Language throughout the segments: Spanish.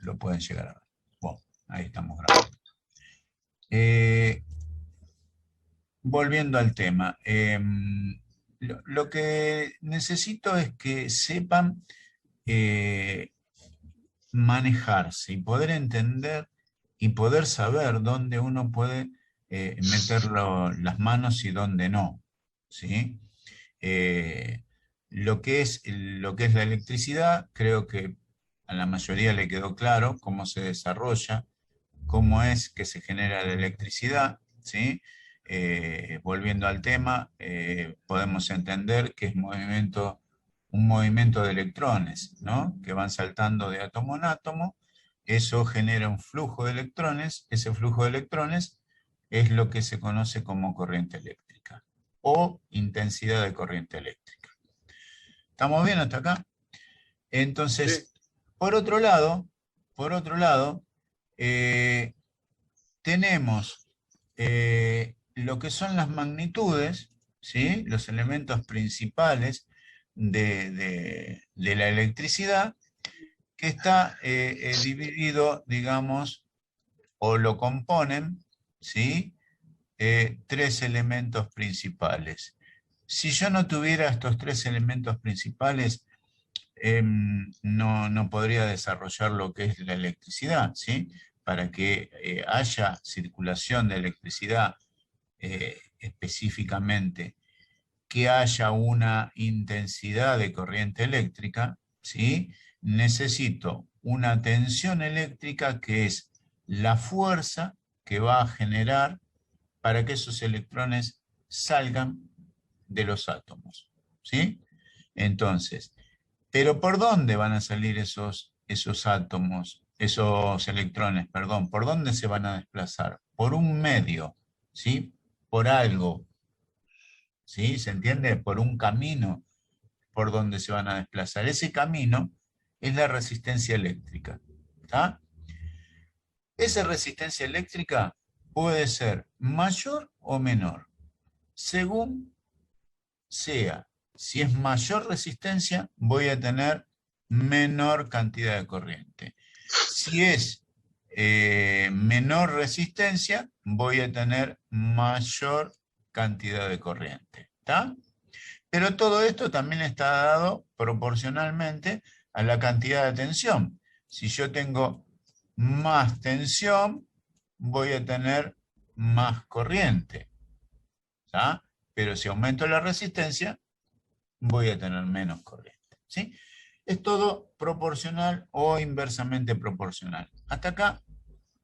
lo pueden llegar a ver. Bueno, ahí estamos grabando. Volviendo al tema, lo que necesito es que sepan eh, manejarse y poder entender y poder saber dónde uno puede meter las manos y dónde no, ¿sí? Eh, lo que es la electricidad, creo que a la mayoría le quedó claro cómo se desarrolla, cómo es que se genera la electricidad, ¿sí? Volviendo al tema, podemos entender que es un movimiento de electrones, ¿no? Que van saltando de átomo en átomo. Eso genera un flujo de electrones. Ese flujo de electrones es lo que se conoce como corriente eléctrica o intensidad de corriente eléctrica. ¿Estamos bien hasta acá? Sí, Entonces, por otro lado, eh, tenemos lo que son las magnitudes, ¿sí? Los elementos principales de la electricidad, que está dividido, digamos, o lo componen, ¿sí? Tres elementos principales. Si yo no tuviera estos tres elementos principales, no podría desarrollar lo que es la electricidad, ¿sí? Para que haya circulación de electricidad específicamente, que haya una intensidad de corriente eléctrica, ¿sí? Necesito una tensión eléctrica que es la fuerza que va a generar para que esos electrones salgan de los átomos, ¿sí? Entonces, pero ¿por dónde van a salir esos átomos, esos electrones, perdón? ¿Por dónde se van a desplazar? Por un medio, ¿sí? Por algo, ¿sí? ¿Se entiende? Por un camino por donde se van a desplazar. Ese camino es la resistencia eléctrica, ¿está? Esa resistencia eléctrica puede ser mayor o menor, según sea. Si es mayor resistencia, voy a tener menor cantidad de corriente. Si es menor resistencia, voy a tener mayor cantidad de corriente. ¿Está? Pero todo esto también está dado proporcionalmente a la cantidad de tensión. Si yo tengo más tensión, voy a tener más corriente. ¿Está? Pero si aumento la resistencia, voy a tener menos corriente. ¿Sí? Es todo proporcional o inversamente proporcional. Hasta acá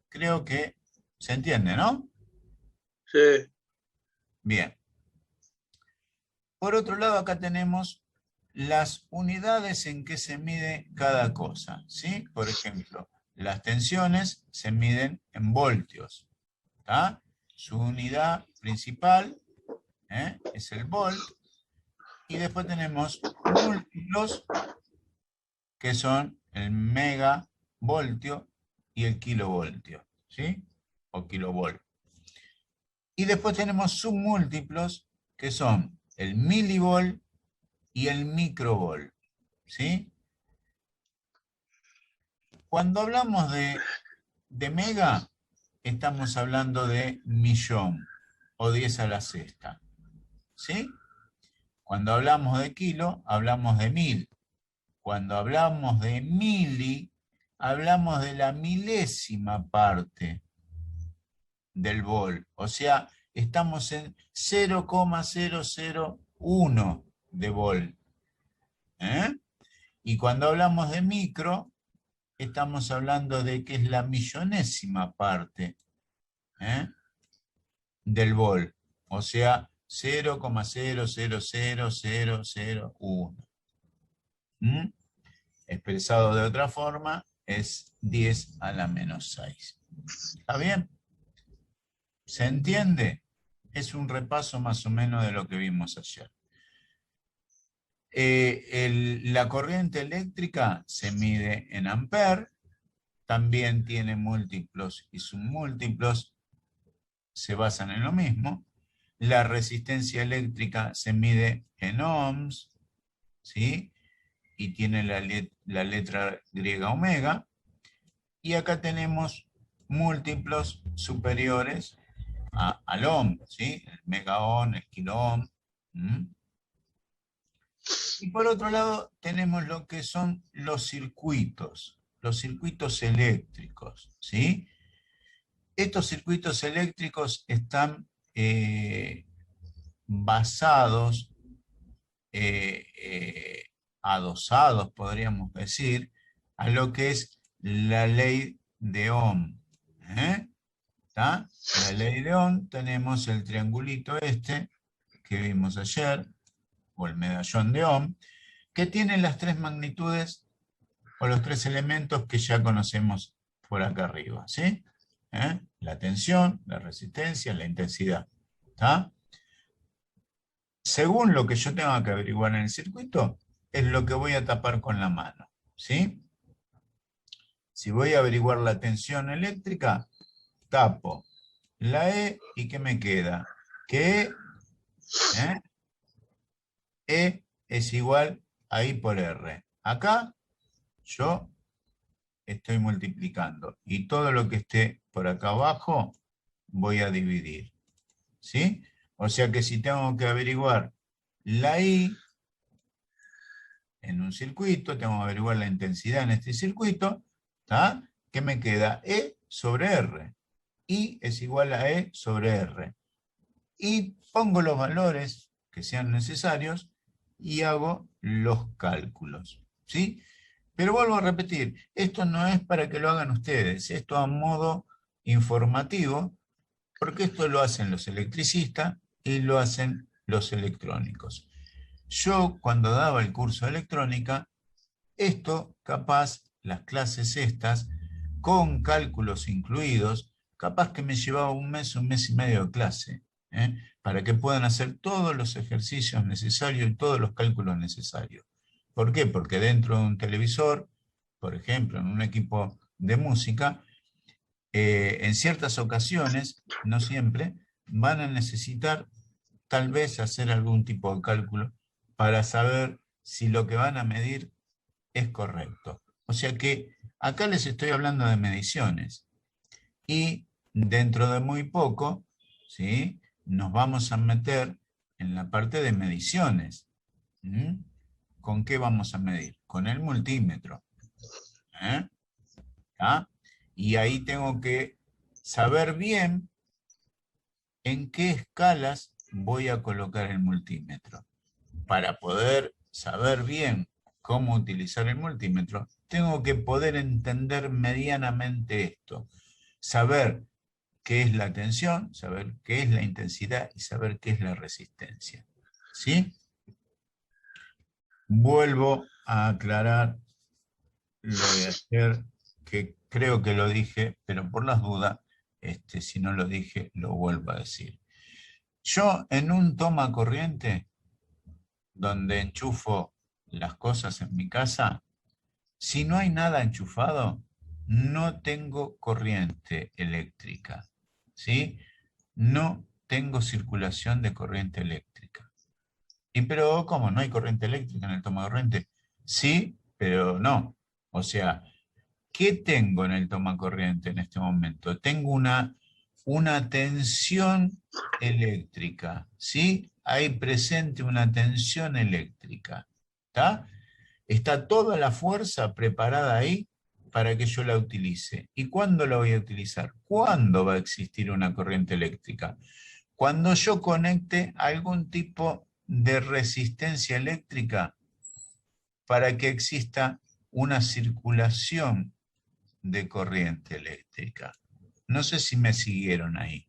creo que se entiende, ¿no? sí. Bien. Por otro lado, acá tenemos las unidades en que se mide cada cosa, ¿sí? Por ejemplo, las tensiones se miden en voltios, ¿tá? Su unidad principal es el volt, y después tenemos múltiplos que son el megavoltio y el kilovoltio, ¿sí? O kilovolt. Y después tenemos submúltiplos que son el milivolt y el microvolt, ¿sí? Cuando hablamos de mega, estamos hablando de millón o 10 a la sexta, ¿sí? Cuando hablamos de kilo, hablamos de 1000. Cuando hablamos de mili, hablamos de la milésima parte del vol. O sea, estamos en 0,001 de vol. ¿Eh? Y cuando hablamos de micro, estamos hablando de que es la millonésima parte del vol. O sea, 0,000001. ¿Mm? Expresado de otra forma, es 10 a la menos 6. ¿Está bien? ¿Se entiende? Es un repaso más o menos de lo que vimos ayer. La corriente eléctrica se mide en amperes, también tiene múltiplos y submúltiplos, se basan en lo mismo. La resistencia eléctrica se mide en ohms, ¿sí? Y tiene la letra griega omega. y acá tenemos múltiplos superiores al ohm, ¿sí? El megaohm, el kiloohm. Y por otro lado tenemos lo que son los circuitos eléctricos, ¿sí? Estos circuitos eléctricos están basados, eh, eh, adosados, podríamos decir, a lo que es la ley de Ohm. ¿Eh? ¿Está? La ley de Ohm, tenemos el triangulito este que vimos ayer, o el medallón de Ohm, que tiene las tres magnitudes o los tres elementos que ya conocemos por acá arriba, ¿sí? La tensión, la resistencia, la intensidad. ¿Está? Según lo que yo tenga que averiguar en el circuito, es lo que voy a tapar con la mano, ¿sí? Si voy a averiguar la tensión eléctrica, tapo la E y ¿qué me queda? Que E es igual a I por R. Acá yo estoy multiplicando y todo lo que esté por acá abajo voy a dividir, ¿sí? O sea que si tengo que averiguar la I en un circuito, tengo que averiguar la intensidad en este circuito, ¿está? ¿Qué me queda? E sobre R. I es igual a E sobre R. Y pongo los valores que sean necesarios y hago los cálculos, ¿sí? Pero vuelvo a repetir, esto no es para que lo hagan ustedes, esto a modo informativo, porque esto lo hacen los electricistas y lo hacen los electrónicos. Yo, cuando daba el curso de electrónica, esto, capaz, las clases estas, con cálculos incluidos, capaz que me llevaba un mes y medio de clase, para que puedan hacer todos los ejercicios necesarios y todos los cálculos necesarios. ¿Por qué? Porque dentro de un televisor, por ejemplo, en un equipo de música, en ciertas ocasiones, no siempre, van a necesitar tal vez hacer algún tipo de cálculo para saber si lo que van a medir es correcto. O sea que acá les estoy hablando de mediciones y dentro de muy poco, ¿sí? Nos vamos a meter en la parte de mediciones. ¿Con qué vamos a medir? Con el multímetro. ¿Ah? Y ahí tengo que saber bien en qué escalas voy a colocar el multímetro. Para poder saber bien cómo utilizar el multímetro, tengo que poder entender medianamente esto. Saber qué es la tensión, saber qué es la intensidad y saber qué es la resistencia. ¿Sí? Vuelvo a aclarar lo de ayer, que creo que lo dije, pero por las dudas, si no lo dije, lo vuelvo a decir. Yo en un toma corriente, donde enchufo las cosas en mi casa, si no hay nada enchufado, no tengo corriente eléctrica, ¿sí? No tengo circulación de corriente eléctrica. ¿Y pero cómo? ¿No hay corriente eléctrica en el toma corriente? Sí, pero no. O sea, ¿qué tengo en el toma corriente en este momento? Tengo una tensión eléctrica, ¿sí? Hay presente una tensión eléctrica, ¿está? Está toda la fuerza preparada ahí para que yo la utilice. ¿Y cuándo la voy a utilizar? ¿Cuándo va a existir una corriente eléctrica? Cuando yo conecte algún tipo de resistencia eléctrica para que exista una circulación de corriente eléctrica. No sé si me siguieron ahí.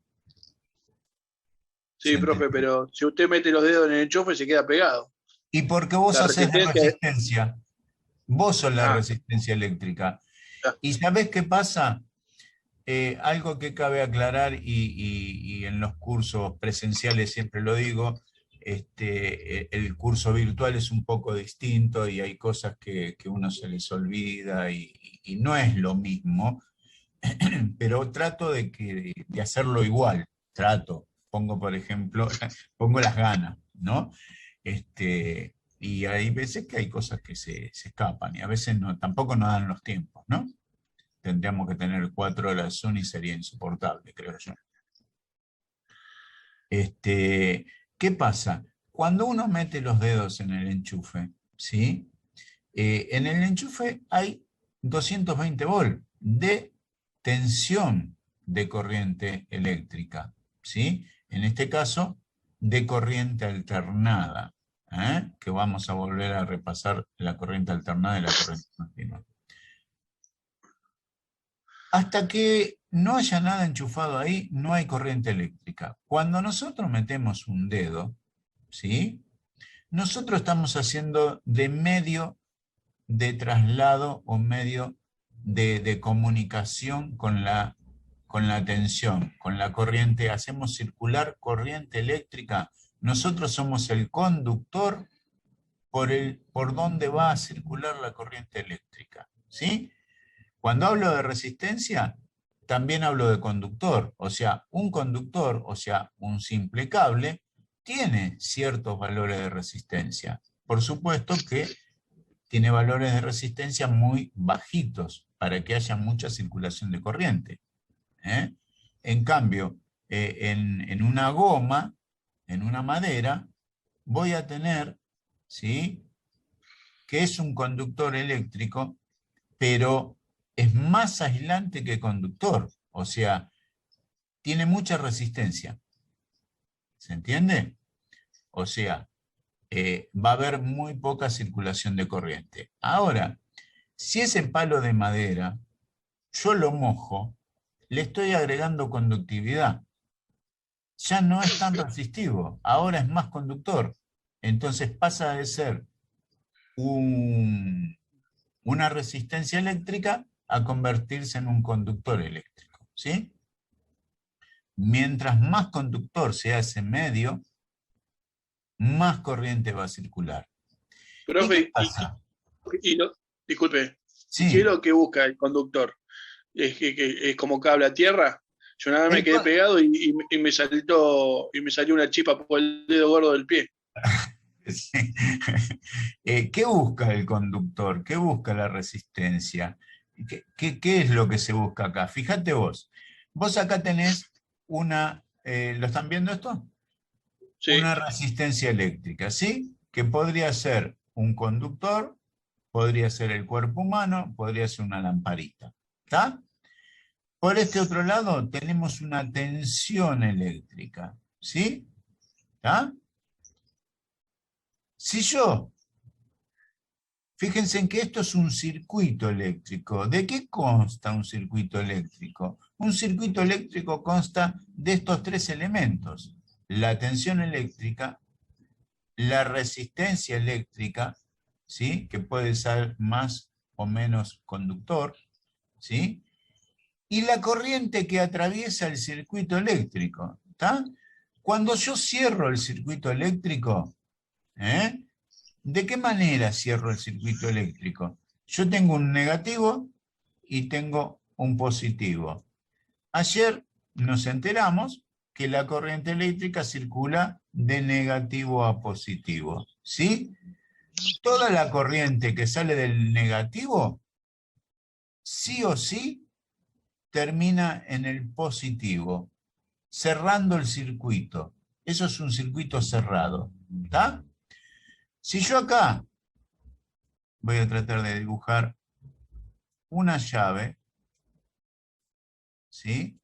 Sí, profe, pero si usted mete los dedos en el enchufe se queda pegado. Y porque vos La hacés de resistencia. resistencia, vos sos la Ah, resistencia eléctrica. ya. ¿Y sabés qué pasa? Algo que cabe aclarar, y en los cursos presenciales siempre lo digo, el curso virtual es un poco distinto y hay cosas que uno se les olvida y no es lo mismo, pero trato de hacerlo igual, pongo por ejemplo, pongo las ganas, ¿no? Y hay veces que hay cosas que se escapan y a veces no, tampoco nos dan los tiempos, ¿no? tendríamos que tener 4 horas de Zoom y sería insoportable, creo yo. ¿Qué pasa? Cuando uno mete los dedos en el enchufe, ¿sí? En el enchufe hay 220 volts de tensión de corriente eléctrica, ¿sí? En este caso, de corriente alternada, que vamos a volver a repasar la corriente alternada y la corriente continua. Hasta que no haya nada enchufado ahí, no hay corriente eléctrica. Cuando nosotros metemos un dedo, ¿sí? Nosotros estamos haciendo de medio de traslado o medio de comunicación con la tensión, con la corriente. Hacemos circular corriente eléctrica. Nosotros somos el conductor por donde va a circular la corriente eléctrica, ¿sí? Cuando hablo de resistencia, también hablo de conductor. O sea, un conductor, o sea, un simple cable, tiene ciertos valores de resistencia. Por supuesto que tiene valores de resistencia muy bajitos para que haya mucha circulación de corriente. En cambio, en una goma, en una madera, voy a tener, ¿sí?, que es un conductor eléctrico, pero es más aislante que conductor, o sea, tiene mucha resistencia. ¿Se entiende? O sea, va a haber muy poca circulación de corriente. Ahora, si ese palo de madera yo lo mojo, le estoy agregando conductividad. Ya no es tan resistivo, ahora es más conductor. Entonces pasa de ser una resistencia eléctrica a convertirse en un conductor eléctrico, ¿sí? Mientras más conductor sea ese medio, más corriente va a circular. ¿Y qué Profe, pasa? disculpe, ¿y qué es Sí, lo que busca el conductor? ¿Es como cable a tierra? Yo nada más me el quedé co- pegado y me salió una chispa por el dedo gordo del pie. sí. ¿Qué busca el conductor? ¿Qué busca la resistencia? ¿Qué es lo que se busca acá? Fíjate vos. Vos acá tenés ¿lo están viendo esto? Sí, Una resistencia eléctrica, ¿sí? Que podría ser un conductor, podría ser el cuerpo humano, podría ser una lamparita. ¿Está? Por este otro lado tenemos una tensión eléctrica, ¿sí? ¿Está? Si yo, fíjense en que esto es un circuito eléctrico. ¿De qué consta un circuito eléctrico? Un circuito eléctrico consta de estos 3 elementos: la tensión eléctrica, la resistencia eléctrica, ¿sí?, que puede ser más o menos conductor, ¿sí?, y la corriente que atraviesa el circuito eléctrico. ¿Está? Cuando yo cierro el circuito eléctrico, ¿de qué manera cierro el circuito eléctrico? Yo tengo un negativo y tengo un positivo. Ayer nos enteramos que la corriente eléctrica circula de negativo a positivo, ¿sí? Toda la corriente que sale del negativo, sí o sí, termina en el positivo, cerrando el circuito. Eso es un circuito cerrado. ¿Está? Si yo acá voy a tratar de dibujar una llave, ¿sí?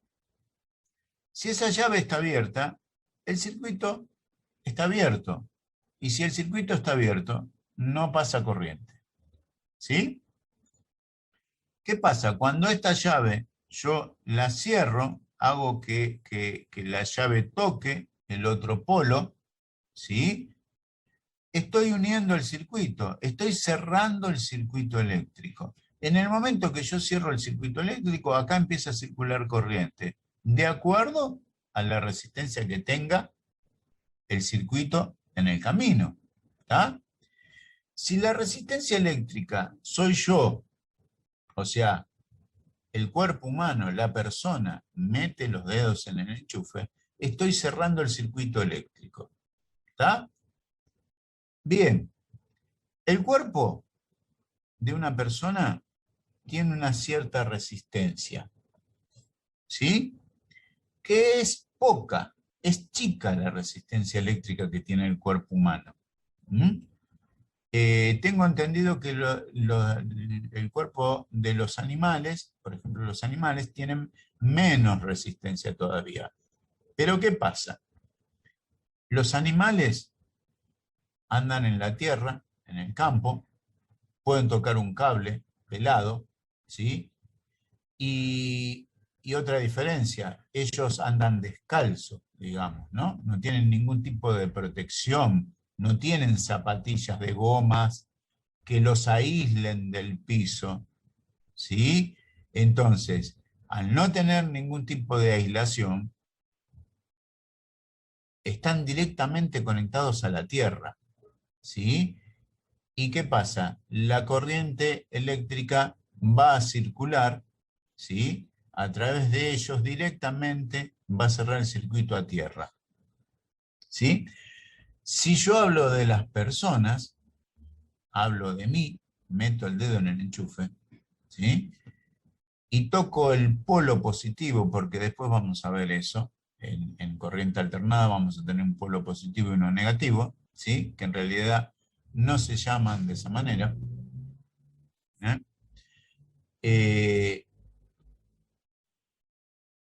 Si esa llave está abierta, el circuito está abierto. Y si el circuito está abierto, no pasa corriente. ¿Sí? ¿Qué pasa? Cuando esta llave yo la cierro, hago que la llave toque el otro polo, ¿sí?, estoy uniendo el circuito, estoy cerrando el circuito eléctrico. En el momento que yo cierro el circuito eléctrico, acá empieza a circular corriente, de acuerdo a la resistencia que tenga el circuito en el camino. ¿Está? Si la resistencia eléctrica soy yo, o sea, el cuerpo humano, la persona, mete los dedos en el enchufe, estoy cerrando el circuito eléctrico. ¿Está? Bien, el cuerpo de una persona tiene una cierta resistencia, ¿sí? Que es poca, es chica la resistencia eléctrica que tiene el cuerpo humano. ¿Mm? Tengo entendido que el cuerpo de los animales, por ejemplo, los animales tienen menos resistencia todavía. Pero ¿qué pasa? Los animales andan en la tierra, en el campo, pueden tocar un cable pelado, ¿sí? Y otra diferencia, ellos andan descalzos, digamos, ¿no? No tienen ningún tipo de protección, no tienen zapatillas de gomas que los aíslen del piso, ¿sí? Entonces, al no tener ningún tipo de aislación, están directamente conectados a la Tierra, ¿sí? ¿Y qué pasa? La corriente eléctrica va a circular, ¿sí? A través de ellos directamente va a cerrar el circuito a tierra, ¿sí? Si yo hablo de las personas, hablo de mí, meto el dedo en el enchufe, ¿sí? Y toco el polo positivo, porque después vamos a ver eso, en corriente alternada vamos a tener un polo positivo y uno negativo, ¿sí? Que en realidad no se llaman de esa manera, ¿eh? Eh,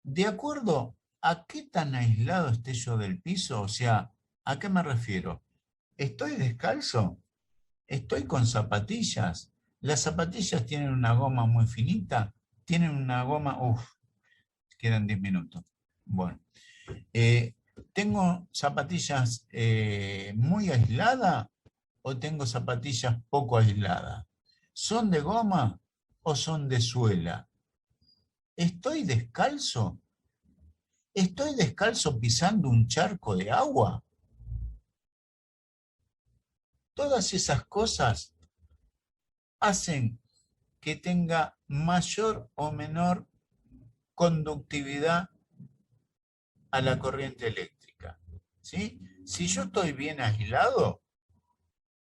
de acuerdo a qué tan aislado esté yo del piso, o sea, ¿a qué me refiero? ¿Estoy descalzo? ¿Estoy con zapatillas? ¿Las zapatillas tienen una goma muy finita? ¿Tienen una goma? Uf, quedan 10 minutos. Bueno, eh, ¿tengo zapatillas muy aisladas o tengo zapatillas poco aisladas? ¿Son de goma o son de suela? ¿Estoy descalzo? ¿Estoy descalzo pisando un charco de agua? Todas esas cosas hacen que tenga mayor o menor conductividad a la corriente eléctrica, ¿sí? Si yo estoy bien aislado,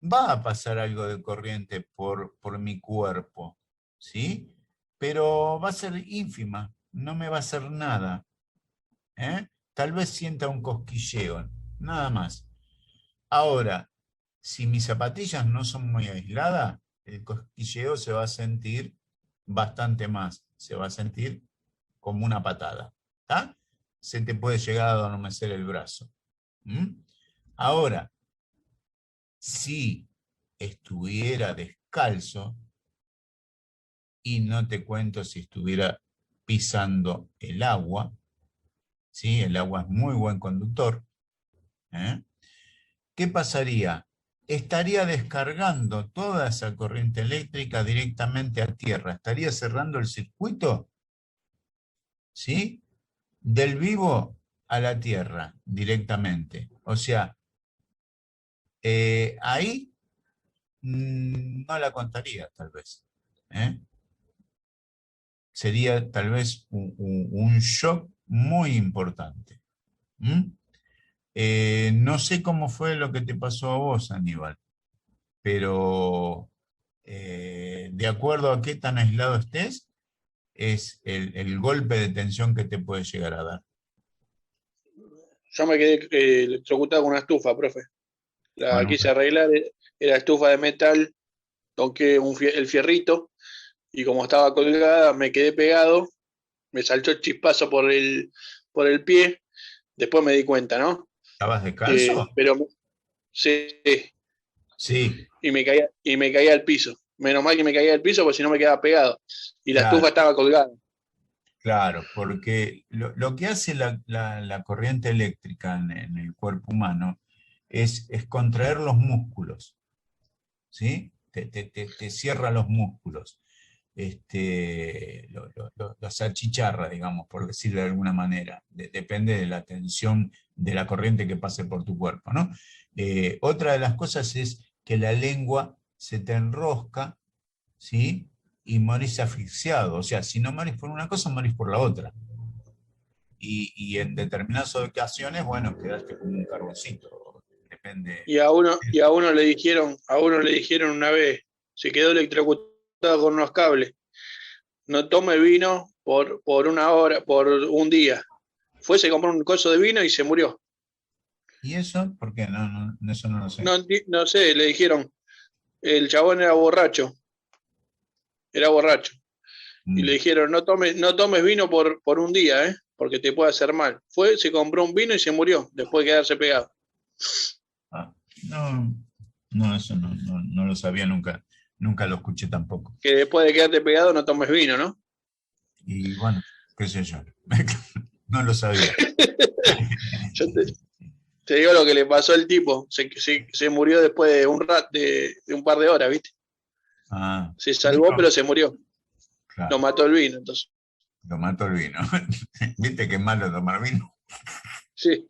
va a pasar algo de corriente por mi cuerpo, ¿sí? Pero va a ser ínfima, no me va a hacer nada, ¿eh? Tal vez sienta un cosquilleo, nada más. Ahora, si mis zapatillas no son muy aisladas, el cosquilleo se va a sentir bastante más, se va a sentir como una patada, ¿tá? Se te puede llegar a adormecer el brazo. ¿Mm? Ahora, si estuviera descalzo, y no te cuento si estuviera pisando el agua, ¿sí? El agua es muy buen conductor, ¿eh? ¿Qué pasaría? Estaría descargando toda esa corriente eléctrica directamente a tierra, estaría cerrando el circuito, ¿sí? Del vivo a la tierra directamente. O sea, ahí no la contaría tal vez, ¿eh? Sería tal vez un shock muy importante. ¿Mm? No sé cómo fue lo que te pasó a vos, Aníbal, pero de acuerdo a qué tan aislado estés, es el golpe de tensión que te puede llegar a dar. Yo me quedé electrocutado con una estufa, profe. La Bueno, quise arreglar, era estufa de metal, toqué el fierrito y como estaba colgada me quedé pegado, me saltó el chispazo por el pie, después me di cuenta, ¿no? ¿estabas descalzo? Pero sí, Sí, y me caía al piso. Menos mal que me caía al piso porque si no me quedaba pegado. Y la estufa claro, estaba colgada. claro, porque lo que hace la corriente eléctrica en el cuerpo humano es contraer los músculos, ¿sí? Te cierra los músculos, los achicharra, digamos, por decirlo de alguna manera. Depende de la tensión de la corriente que pase por tu cuerpo, ¿no? Otra de las cosas es que la lengua se te enrosca, ¿sí? Y morís asfixiado. O sea, si no morís por una cosa, morís por la otra. Y en determinadas ocasiones, bueno, quedaste como un carboncito. Depende. A uno le dijeron una vez, se quedó electrocutado con unos cables. no tome vino por una hora, por un día. Fue, se compró un coso de vino y se murió. ¿Y eso? ¿Por qué? Eso no lo sé. No, no sé, le dijeron, el chabón era borracho, era borracho. Y le Mm. dijeron, no tomes vino por un día, porque te puede hacer mal. Fue, se compró un vino y se murió, después de quedarse pegado. Ah, no, no, eso no lo sabía nunca. Nunca lo escuché tampoco. Que después de quedarte pegado no tomes vino, ¿no? Y bueno, qué sé yo. No lo sabía. Yo te digo lo que le pasó al tipo. Se murió después de de un par de horas, ¿viste? Ah, Se salvó, vino, pero se murió. Lo claro, mató el vino, entonces. lo mató el vino. ¿Viste qué malo tomar vino? Sí,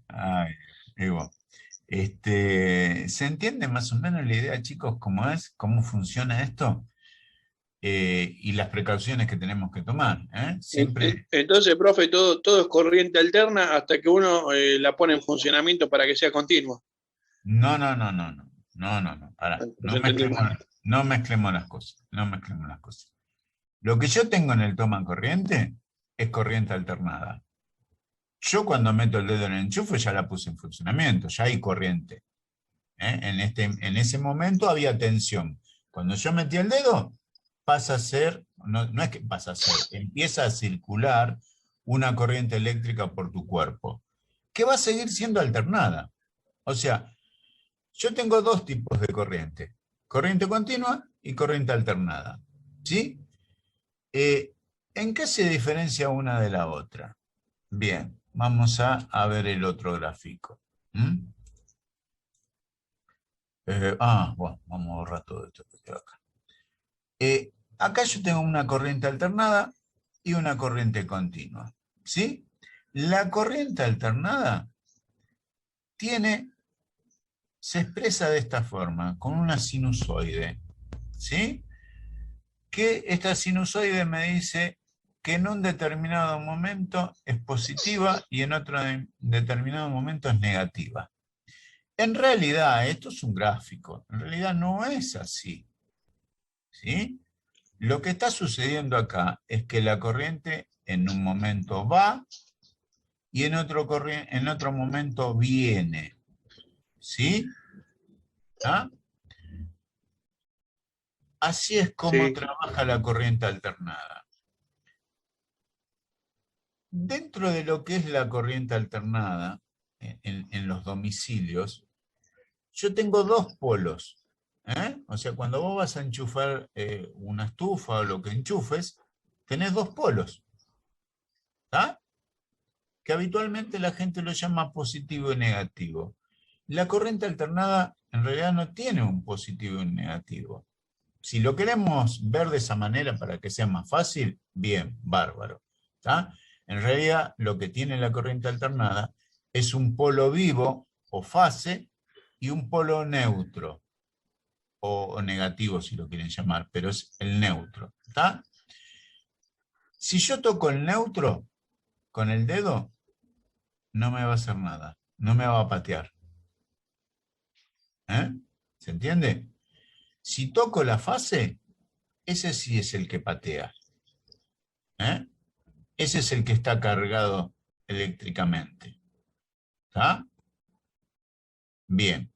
Ay, Evo. ¿Se entiende más o menos la idea, chicos, cómo es, cómo funciona esto? Y las precauciones que tenemos que tomar, ¿eh? Siempre, Entonces, profe, todo es corriente alterna hasta que uno la pone en funcionamiento para que sea continuo. pará, Entonces entendí mal. no mezclemos las cosas, no mezclemos las cosas. Lo que yo tengo en el toma corriente es corriente alternada. Yo cuando meto el dedo en el enchufe ya la puse en funcionamiento, ya hay corriente. ¿Eh? En ese momento había tensión. Cuando yo metí el dedo, pasa a ser, no es que pasa a ser, empieza a circular una corriente eléctrica por tu cuerpo, que va a seguir siendo alternada. O sea, yo tengo dos tipos de corriente, corriente continua y corriente alternada. ¿Sí? Eh, ¿En qué se diferencia una de la otra? Bien, vamos a ver el otro gráfico. ¿Mm? Bueno, vamos a borrar todo esto que quedó acá. Acá yo tengo una corriente alternada y una corriente continua. ¿Sí? La corriente alternada se expresa de esta forma, con una sinusoide. ¿Sí? Que esta sinusoide me dice que en un determinado momento es positiva y en otro determinado momento es negativa. En realidad, esto es un gráfico, en realidad no es así. ¿Sí? Lo que está sucediendo acá es que la corriente en un momento va y en otro momento viene. ¿Sí? ¿Ah? Así es como Sí, trabaja la corriente alternada. Dentro de lo que es la corriente alternada, en los domicilios, yo tengo dos polos. O sea, cuando vos vas a enchufar una estufa o lo que enchufes, tenés dos polos. ¿Está? Que habitualmente la gente lo llama positivo y negativo. La corriente alternada en realidad no tiene un positivo y un negativo. Si lo queremos ver de esa manera para que sea más fácil, bien, bárbaro. ¿Tá? En realidad lo que tiene la corriente alternada es un polo vivo o fase y un polo neutro o negativo si lo quieren llamar, pero es el neutro. ¿Tá? Si yo toco el neutro con el dedo, no me va a hacer nada, no me va a patear. ¿Eh? ¿Se entiende? Si toco la fase, ese sí es el que patea. ¿Eh? Ese es el que está cargado eléctricamente. ¿Está? Bien.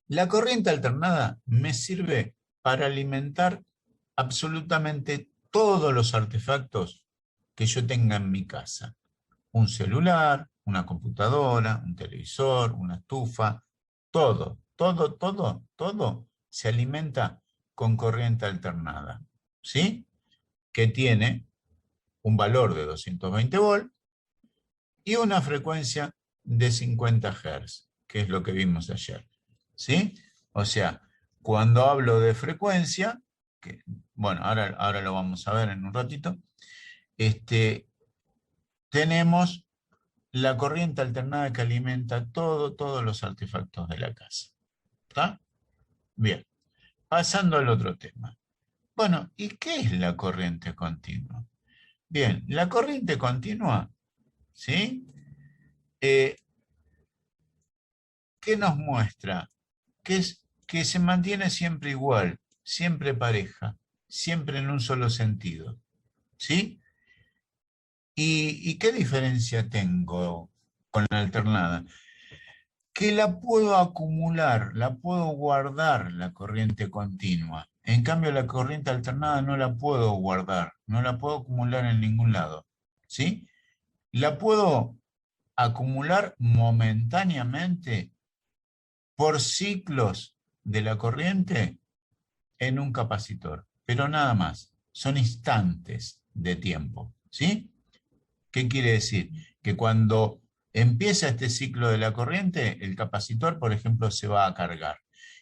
La corriente alternada me sirve para alimentar absolutamente todos los artefactos que yo tenga en mi casa. Un celular, una computadora, un televisor, una estufa, todo se alimenta con corriente alternada. ¿Sí? Que tiene un valor de 220 volts y una frecuencia de 50 Hz, que es lo que vimos ayer. ¿Sí? O sea, cuando hablo de frecuencia, que, bueno, ahora lo vamos a ver en un ratito, tenemos la corriente alternada que alimenta todos los artefactos de la casa. ¿Está? Bien, pasando al otro tema. Bueno, ¿y qué es la corriente continua? Bien, la corriente continua, ¿sí? Eh, ¿Qué nos muestra? Que se mantiene siempre igual, siempre pareja, siempre en un solo sentido. ¿Sí? ¿Y qué diferencia tengo con la alternada? Que la puedo acumular, la puedo guardar la corriente continua. En cambio, la corriente alternada no la puedo guardar, no la puedo acumular en ningún lado. ¿Sí? La puedo acumular momentáneamente por ciclos de la corriente en un capacitor, pero nada más. Son instantes de tiempo. ¿Sí? ¿Qué quiere decir? Que cuando empieza este ciclo de la corriente, el capacitor, por ejemplo, se va a cargar.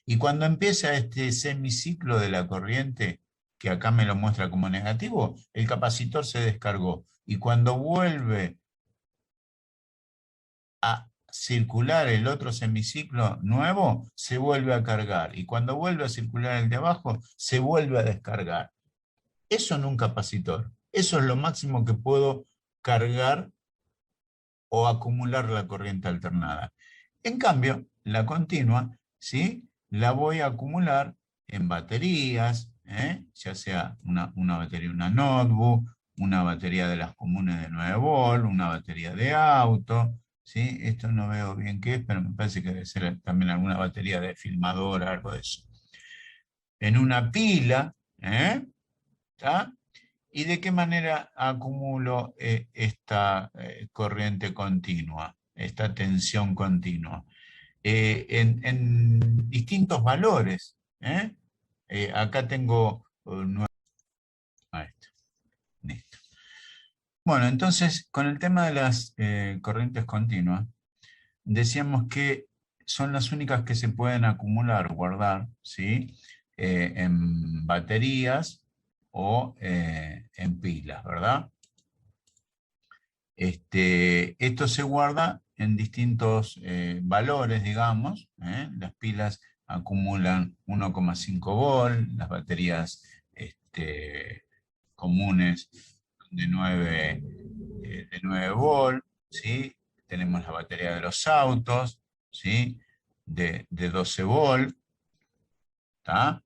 Y cuando empieza este semiciclo de la corriente, que acá me lo muestra como negativo, el capacitor se descargó. Y cuando vuelve a circular el otro semiciclo nuevo, se vuelve a cargar. Y cuando vuelve a circular el de abajo, se vuelve a descargar. Eso en un capacitor. Eso es lo máximo que puedo cargar o acumular la corriente alternada. En cambio, la continua, ¿sí? La voy a acumular en baterías, ya sea una batería, una notebook, una batería de las comunes de 9 volt, una batería de auto, ¿sí? Esto no veo bien qué es, pero me parece que debe ser también alguna batería de filmadora, algo de eso. En una pila, ¿está? ¿Y de qué manera acumulo esta corriente continua, esta tensión continua? En distintos valores. Acá tengo listo. Bueno, entonces, con el tema de las corrientes continuas, decíamos que son las únicas que se pueden acumular, guardar, ¿sí? En baterías o en pilas, ¿verdad? Esto se guarda en distintos valores, digamos. Las pilas acumulan 1,5 volt, las baterías comunes de 9 volt, ¿sí? Tenemos la batería de los autos, ¿sí? De 12 volt, ¿tá?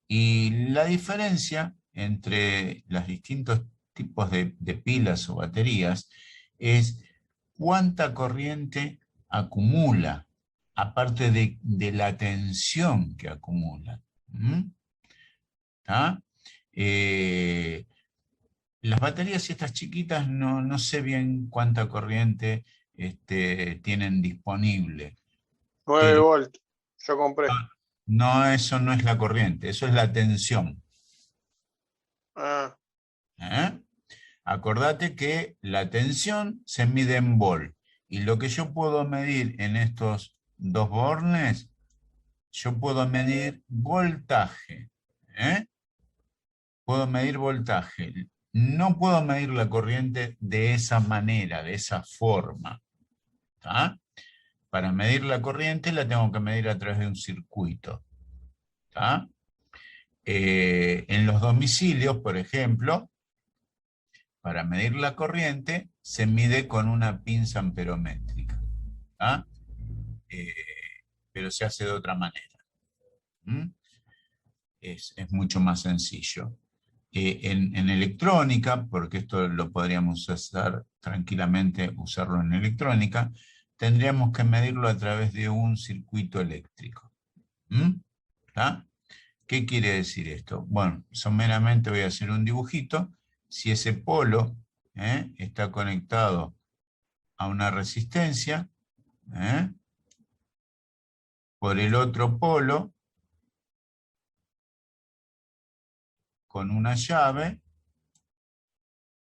Y la diferencia entre los distintos tipos de pilas o baterías es cuánta corriente acumula, aparte de la tensión que acumula. ¿Tá? Eh, las baterías estas chiquitas no sé bien cuánta corriente tienen disponible, 9 pero volt. Yo compré. no, eso no es la corriente, eso es la tensión. Ah, ¿Eh? Acordate que la tensión se mide en volt. Y lo que yo puedo medir en estos dos bornes, yo puedo medir voltaje. ¿Eh? Puedo medir voltaje. No puedo medir la corriente de esa manera, de esa forma. ¿Tá? Para medir la corriente la tengo que medir a través de un circuito. ¿Tá? En los domicilios, por ejemplo, para medir la corriente se mide con una pinza amperométrica. ¿Ah? Eh, pero se hace de otra manera. Es mucho más sencillo. En electrónica, porque esto lo podríamos usar tranquilamente, usarlo en electrónica, tendríamos que medirlo a través de un circuito eléctrico. ¿Está? ¿Qué quiere decir esto? Bueno, someramente voy a hacer un dibujito. Si ese polo está conectado a una resistencia, por el otro polo, con una llave,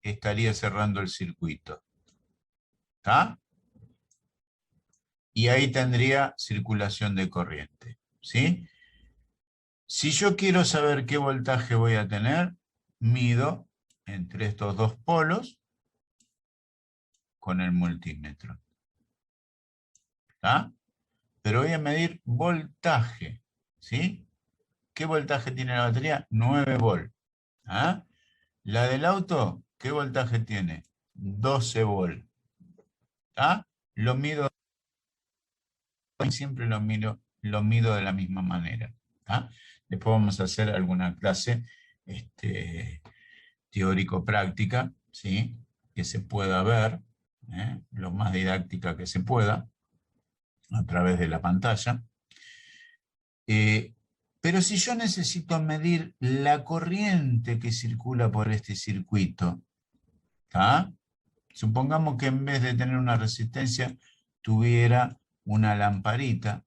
estaría cerrando el circuito. ¿Está? Y ahí tendría circulación de corriente. ¿Sí? Si yo quiero saber qué voltaje voy a tener, mido entre estos dos polos con el multímetro. ¿Está? Pero voy a medir voltaje. ¿Sí? ¿Qué voltaje tiene la batería? 9 volt. ¿Ah? La del auto, ¿qué voltaje tiene? 12 volt. ¿Ah? Lo mido, siempre lo mido de la misma manera. ¿Ah? Después vamos a hacer alguna clase teórico-práctica, ¿sí? Que se pueda ver, lo más didáctica que se pueda, a través de la pantalla. Pero si yo necesito medir la corriente que circula por este circuito, ¿tá? Supongamos que en vez de tener una resistencia, tuviera una lamparita.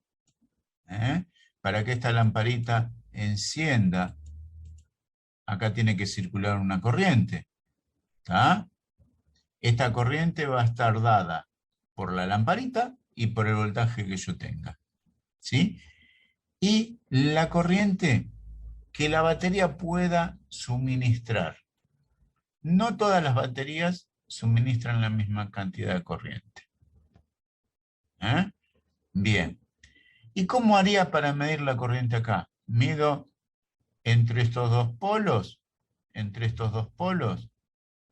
Para que esta lamparita encienda, acá tiene que circular una corriente. ¿Tá? Esta corriente va a estar dada por la lamparita y por el voltaje que yo tenga. ¿Sí? Y la corriente que la batería pueda suministrar. No todas las baterías suministran la misma cantidad de corriente. Bien. ¿Y cómo haría para medir la corriente acá? Mido entre estos dos polos,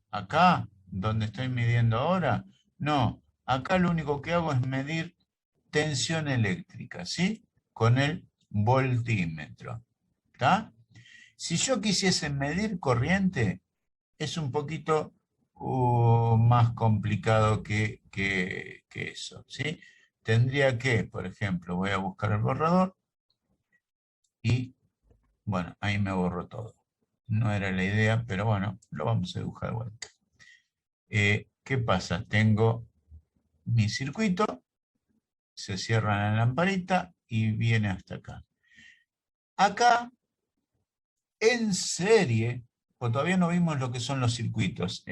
acá, donde estoy midiendo ahora. No, acá lo único que hago es medir tensión eléctrica, ¿sí? Con el voltímetro. ¿Está? Si yo quisiese medir corriente, es un poquito más complicado que eso, ¿sí? Tendría que, por ejemplo, voy a buscar el borrador y, bueno, ahí me borro todo. No era la idea, pero bueno, lo vamos a dibujar de vuelta. ¿Qué pasa? Tengo mi circuito, se cierra la lamparita y viene hasta acá. Acá, en serie, pues todavía no vimos lo que son los circuitos.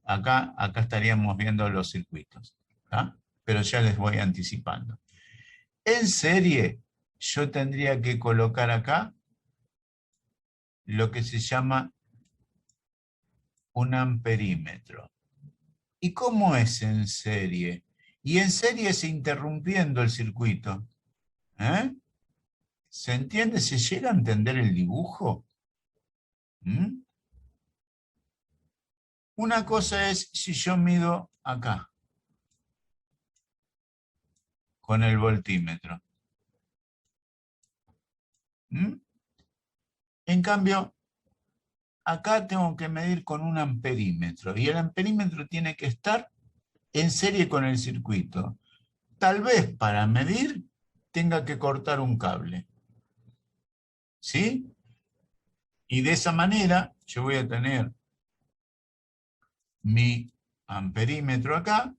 Acá estaríamos viendo los circuitos, ¿tá? Pero ya les voy anticipando. En serie, yo tendría que colocar acá lo que se llama un amperímetro. ¿Y cómo es en serie? Y en serie es interrumpiendo el circuito. ¿Se entiende? ¿Se llega a entender el dibujo? Una cosa es si yo mido acá, con el voltímetro. En cambio, acá tengo que medir con un amperímetro. Y el amperímetro tiene que estar en serie con el circuito. Tal vez para medir tenga que cortar un cable. ¿Sí? Y de esa manera yo voy a tener mi amperímetro acá,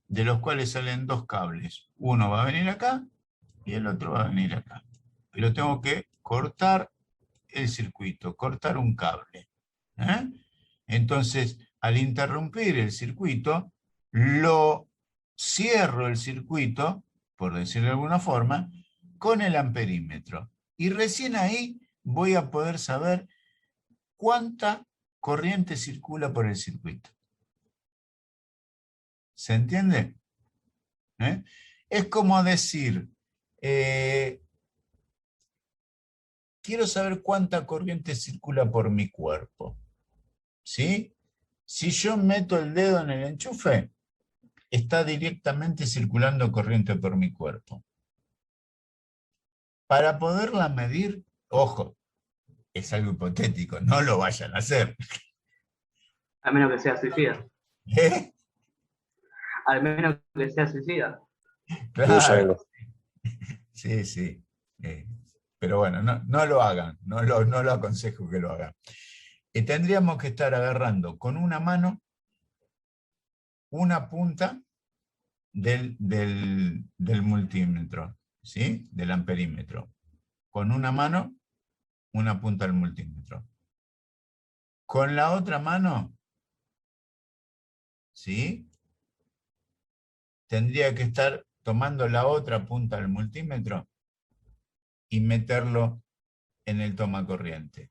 de los cuales salen dos cables. Uno va a venir acá y el otro va a venir acá. Pero tengo que cortar el circuito, cortar un cable. Entonces, al interrumpir el circuito, lo cierro el circuito, por decirlo de alguna forma, con el amperímetro. Y recién ahí voy a poder saber cuánta corriente circula por el circuito. ¿Se entiende? Es como decir, quiero saber cuánta corriente circula por mi cuerpo. ¿Sí? Si yo meto el dedo en el enchufe, está directamente circulando corriente por mi cuerpo. Para poderla medir, ojo, es algo hipotético, no lo vayan a hacer. A menos que sea suicida. Al menos que sea suicida. Claro. Sí, sí. Pero bueno, no lo hagan, no lo aconsejo que lo hagan. Tendríamos que estar agarrando con una mano una punta del multímetro, ¿sí? Del amperímetro. Con una mano, una punta del multímetro. Con la otra mano, ¿sí? Tendría que estar tomando la otra punta del multímetro y meterlo en el tomacorriente.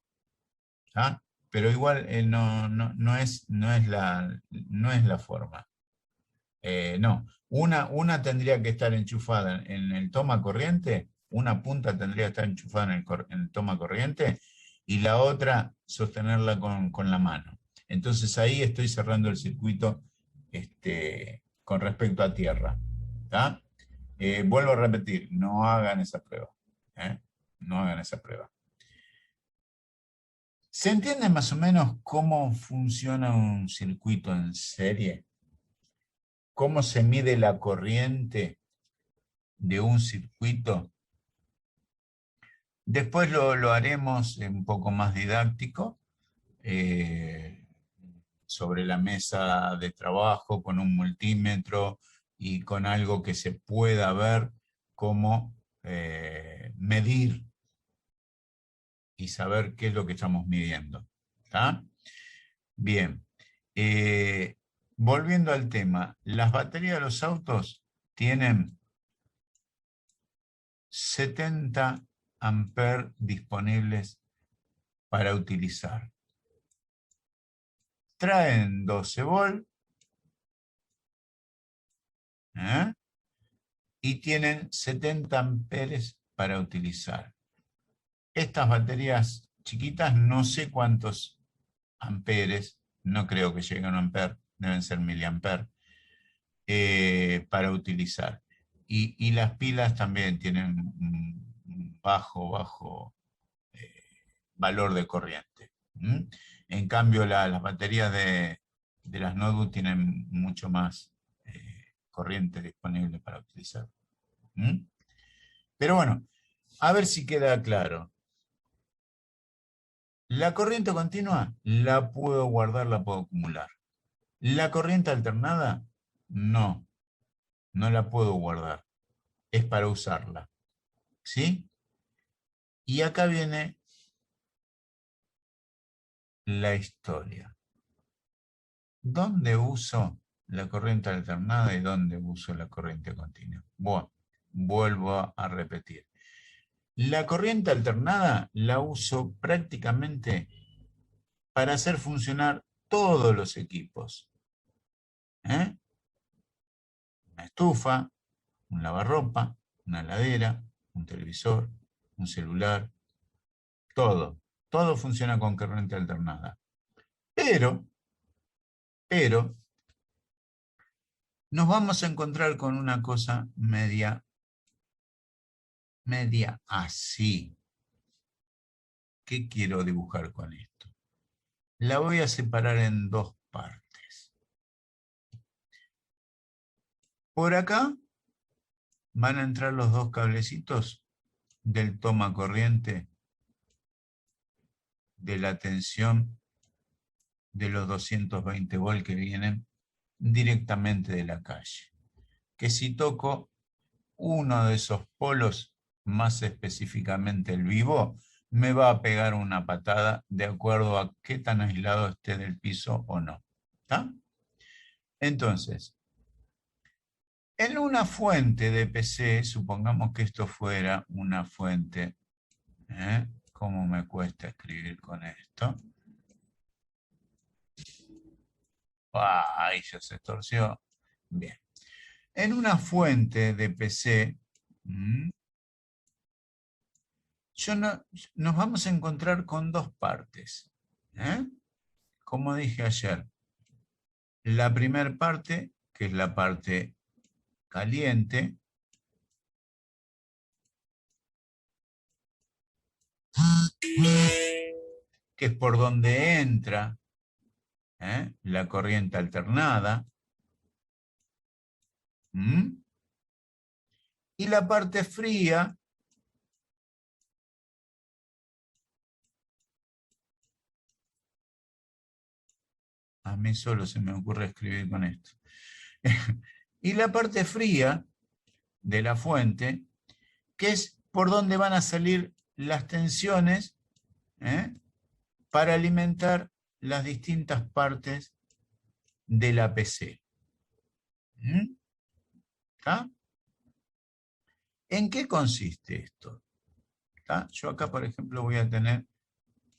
¿Ah? Pero igual no es la forma. No, una tendría que estar enchufada en el tomacorriente, una punta tendría que estar enchufada en el tomacorriente y la otra sostenerla con la mano. Entonces ahí estoy cerrando el circuito con respecto a tierra. ¿Tá? Vuelvo a repetir, no hagan esa prueba. No hagan esa prueba. ¿Se entiende más o menos cómo funciona un circuito en serie? ¿Cómo se mide la corriente de un circuito? Después lo haremos un poco más didáctico, sobre la mesa de trabajo, con un multímetro y con algo que se pueda ver cómo medir y saber qué es lo que estamos midiendo. ¿Está? Bien. Volviendo al tema, las baterías de los autos tienen 70 amperes disponibles para utilizar. Traen 12 volt y tienen 70 amperes para utilizar. Estas baterías chiquitas no sé cuántos amperes, no creo que lleguen a un amper, deben ser miliamper, para utilizar. Y las pilas también tienen un bajo valor de corriente. En cambio, las baterías de las notebooks tienen mucho más corriente disponible para utilizar. Pero bueno, a ver si queda claro. La corriente continua la puedo guardar, la puedo acumular. La corriente alternada, no la puedo guardar. Es para usarla. ¿Sí? Y acá viene la historia. ¿Dónde uso la corriente alternada y dónde uso la corriente continua? Bueno, vuelvo a repetir. La corriente alternada la uso prácticamente para hacer funcionar todos los equipos. Una estufa, un lavarropa, una heladera, un televisor, un celular, todo. Todo funciona con corriente alternada. Pero, nos vamos a encontrar con una cosa media así. ¿Qué quiero dibujar con esto? La voy a separar en dos partes. Por acá van a entrar los dos cablecitos del toma corriente de la tensión de los 220 volt que vienen directamente de la calle. Que si toco uno de esos polos, más específicamente el vivo, me va a pegar una patada de acuerdo a qué tan aislado esté del piso o no. ¿Está? Entonces, en una fuente de PC, supongamos que esto fuera una fuente, ¿cómo me cuesta escribir con esto? Ahí ya se torció. Bien. En una fuente de PC, nos vamos a encontrar con dos partes. Como dije ayer, la primera parte, que es la parte caliente, que es por donde entra la corriente alternada, y la parte fría, a mí solo se me ocurre escribir con esto, y la parte fría de la fuente, que es por donde van a salir las tensiones para alimentar las distintas partes de la PC. ¿Está? ¿En qué consiste esto? ¿Está? Yo acá, por ejemplo, voy a tener,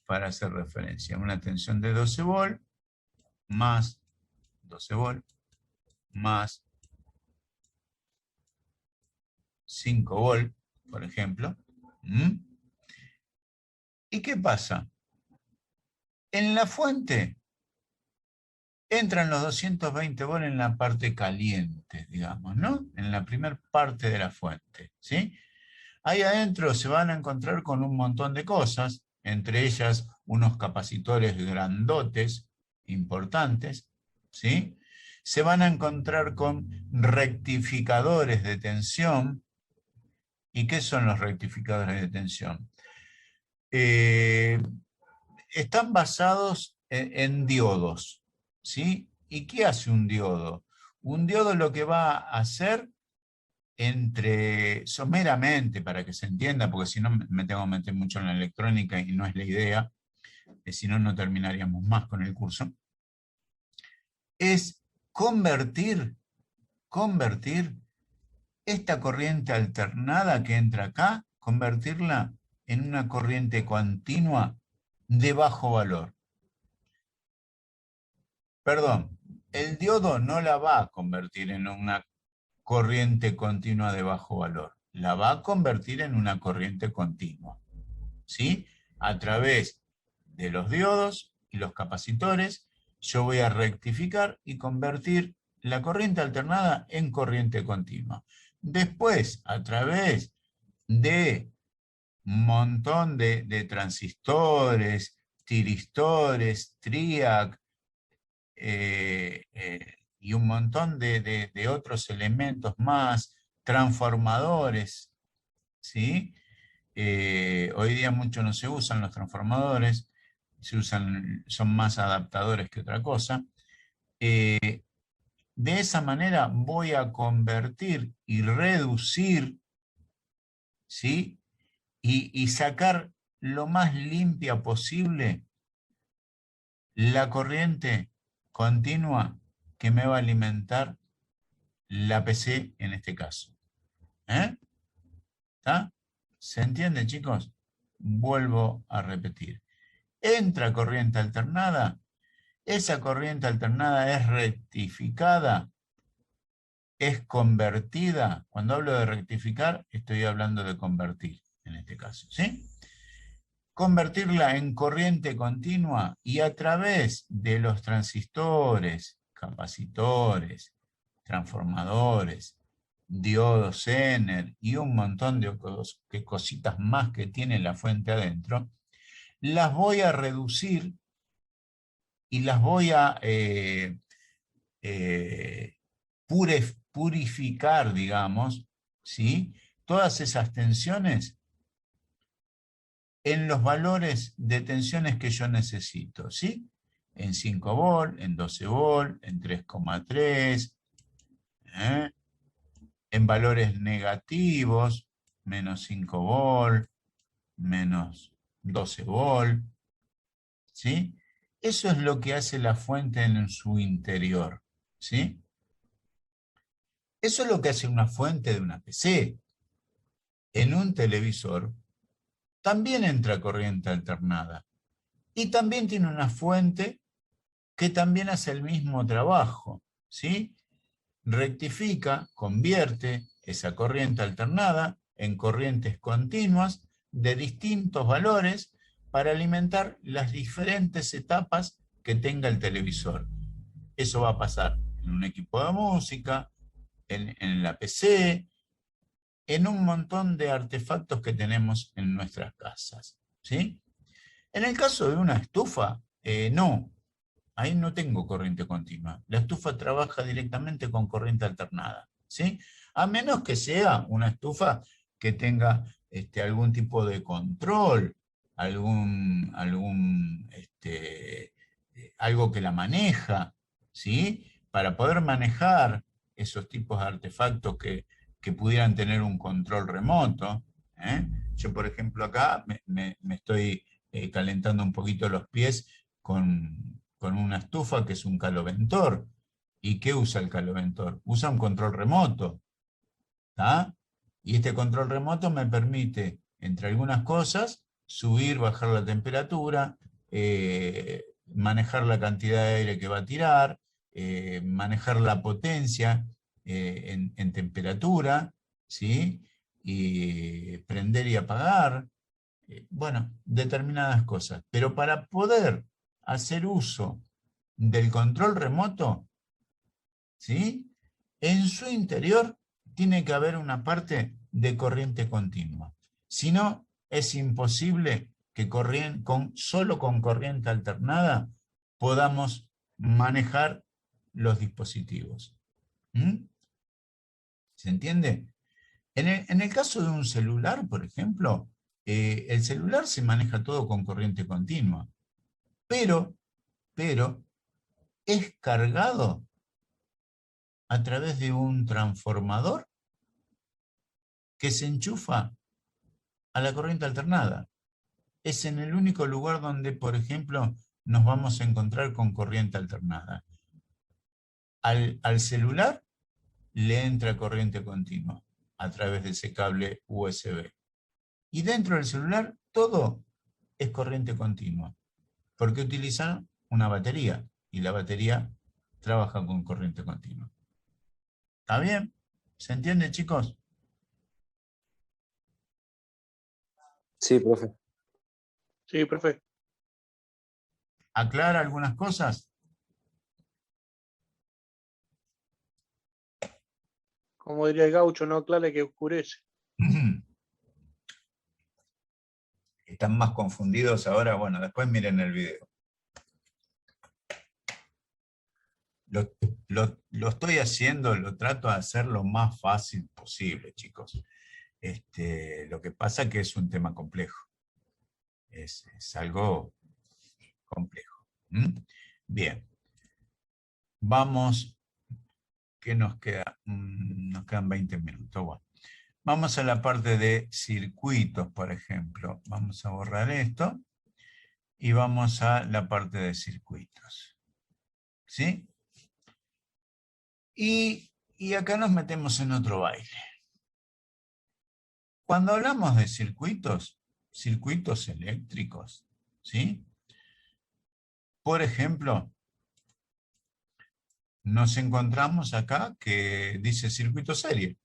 para hacer referencia, una tensión de 12 volt, más 12 volt, más 5 volt, por ejemplo. ¿Y qué pasa? En la fuente entran los 220 volt en la parte caliente, digamos, ¿no? En la primera parte de la fuente, ¿sí? Ahí adentro se van a encontrar con un montón de cosas, entre ellas unos capacitores grandotes, importantes, ¿sí? Se van a encontrar con rectificadores de tensión. ¿Y qué son los rectificadores de tensión? Están basados en diodos, ¿sí? ¿Y qué hace un diodo? Un diodo lo que va a hacer someramente, para que se entienda, porque si no me tengo que meter mucho en la electrónica y no es la idea, si no, no terminaríamos más con el curso, es convertir esta corriente alternada que entra acá, convertirla en una corriente continua de bajo valor. Perdón, el diodo no la va a convertir en una corriente continua de bajo valor, la va a convertir en una corriente continua, ¿sí? A través de los diodos y los capacitores, yo voy a rectificar y convertir la corriente alternada en corriente continua. Después, a través de un montón de transistores, tiristores, triac, y un montón de otros elementos más, transformadores, ¿sí? Hoy día mucho no se usan los transformadores, son más adaptadores que otra cosa. De esa manera voy a convertir y reducir, ¿sí? Y sacar lo más limpia posible la corriente continua que me va a alimentar la PC en este caso. ¿Está? ¿Se entiende, chicos? Vuelvo a repetir. Entra corriente alternada, esa corriente alternada es rectificada, es convertida. Cuando hablo de rectificar, estoy hablando de convertir, en este caso, ¿sí? Convertirla en corriente continua y a través de los transistores, capacitores, transformadores, diodos Zener y un montón de cositas más que tiene la fuente adentro, las voy a reducir y las voy a purificar, digamos, ¿sí? Todas esas tensiones en los valores de tensiones que yo necesito, ¿sí? En 5 volt, en 12 volt, en 3,3, en valores negativos, menos 5 volt, menos 12 volt, ¿sí? Eso es lo que hace la fuente en su interior, ¿sí? Eso es lo que hace una fuente de una PC. En un televisor también entra corriente alternada y también tiene una fuente que también hace el mismo trabajo, ¿sí? Rectifica, convierte esa corriente alternada en corrientes continuas de distintos valores para alimentar las diferentes etapas que tenga el televisor. Eso va a pasar en un equipo de música, en la PC, en un montón de artefactos que tenemos en nuestras casas, ¿sí? En el caso de una estufa, no. Ahí no tengo corriente continua. La estufa trabaja directamente con corriente alternada, ¿sí? A menos que sea una estufa que tenga algún tipo de control, algo que la maneja, ¿sí? Para poder manejar esos tipos de artefactos que pudieran tener un control remoto. Yo, por ejemplo, acá me estoy calentando un poquito los pies con una estufa que es un caloventor. ¿Y qué usa el caloventor? Usa un control remoto, ¿tá? Y este control remoto me permite, entre algunas cosas, subir, bajar la temperatura, manejar la cantidad de aire que va a tirar, manejar la potencia en temperatura, ¿sí? Y prender y apagar, bueno, determinadas cosas. Pero para poder hacer uso del control remoto, ¿sí? En su interior tiene que haber una parte de corriente continua. Si no, es imposible que solo con corriente alternada podamos manejar los dispositivos. ¿Mm? ¿Se entiende? En el caso de un celular, por ejemplo, el celular se maneja todo con corriente continua, pero es cargado a través de un transformador que se enchufa a la corriente alternada. Es en el único lugar donde, por ejemplo, nos vamos a encontrar con corriente alternada. Al celular le entra corriente continua a través de ese cable USB. Y dentro del celular todo es corriente continua, porque utilizan una batería, y la batería trabaja con corriente continua. ¿Está bien? ¿Se entiende, chicos? Sí, profe. Sí, profe. ¿Aclara algunas cosas? Como diría el gaucho, no aclare que oscurece. ¿Están más confundidos ahora? Bueno, después miren el video. Lo estoy haciendo, lo trato de hacer lo más fácil posible, chicos. Lo que pasa es que es un tema complejo. Es algo complejo. ¿Mm? Bien. Vamos, ¿qué nos queda? Nos quedan 20 minutos. Bueno. Vamos a la parte de circuitos, por ejemplo. Vamos a borrar esto y vamos a la parte de circuitos. ¿Sí? Y acá nos metemos en otro baile. Cuando hablamos de circuitos eléctricos, ¿sí? Por ejemplo, nos encontramos acá que dice circuito serie.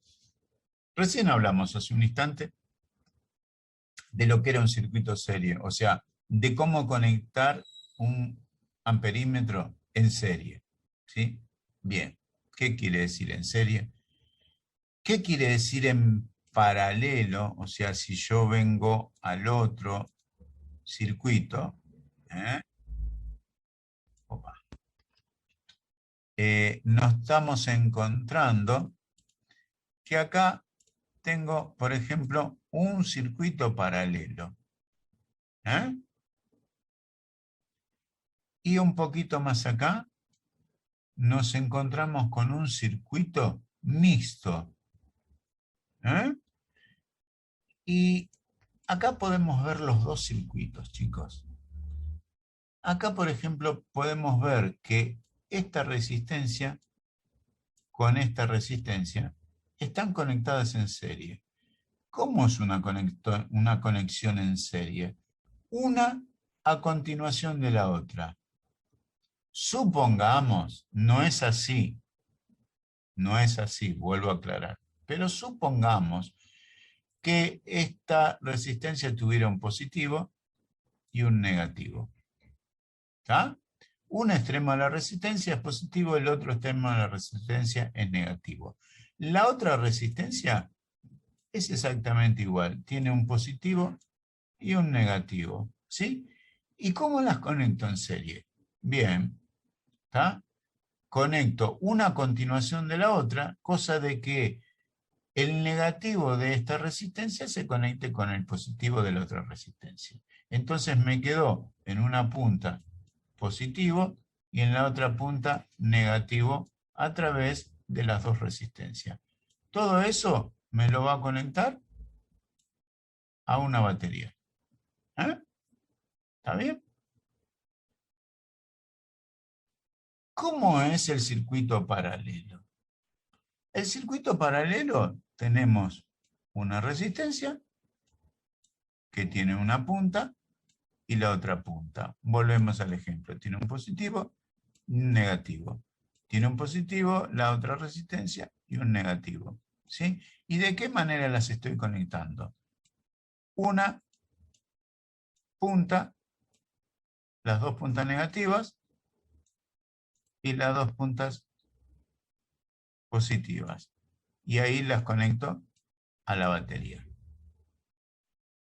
Recién hablamos hace un instante de lo que era un circuito serie, o sea, de cómo conectar un amperímetro en serie, ¿sí? Bien, ¿qué quiere decir en serie? ¿Qué quiere decir en paralelo? O sea, si yo vengo al otro circuito, nos estamos encontrando que acá tengo, por ejemplo, un circuito paralelo. Y un poquito más acá nos encontramos con un circuito mixto. Y acá podemos ver los dos circuitos, chicos. Acá, por ejemplo, podemos ver que esta resistencia con esta resistencia están conectadas en serie. ¿Cómo es una conexión en serie? Una a continuación de la otra. Supongamos, no es así, vuelvo a aclarar, pero supongamos que esta resistencia tuviera un positivo y un negativo. ¿Está? Un extremo de la resistencia es positivo, el otro extremo de la resistencia es negativo. La otra resistencia es exactamente igual, tiene un positivo y un negativo, ¿sí? ¿Y cómo las conecto en serie? Bien, ¿está? Conecto una a continuación de la otra, cosa de que el negativo de esta resistencia se conecte con el positivo de la otra resistencia. Entonces me quedó en una punta positivo y en la otra punta negativo a través de las dos resistencias. Todo eso me lo va a conectar a una batería. ¿Está bien? ¿Cómo es el circuito paralelo? El circuito paralelo tenemos una resistencia que tiene una punta y la otra punta. Volvemos al ejemplo. Tiene un positivo y un negativo. Tiene un positivo, la otra resistencia y un negativo. ¿Sí? ¿Y de qué manera las estoy conectando? Una punta, las dos puntas negativas y las dos puntas positivas. Y ahí las conecto a la batería.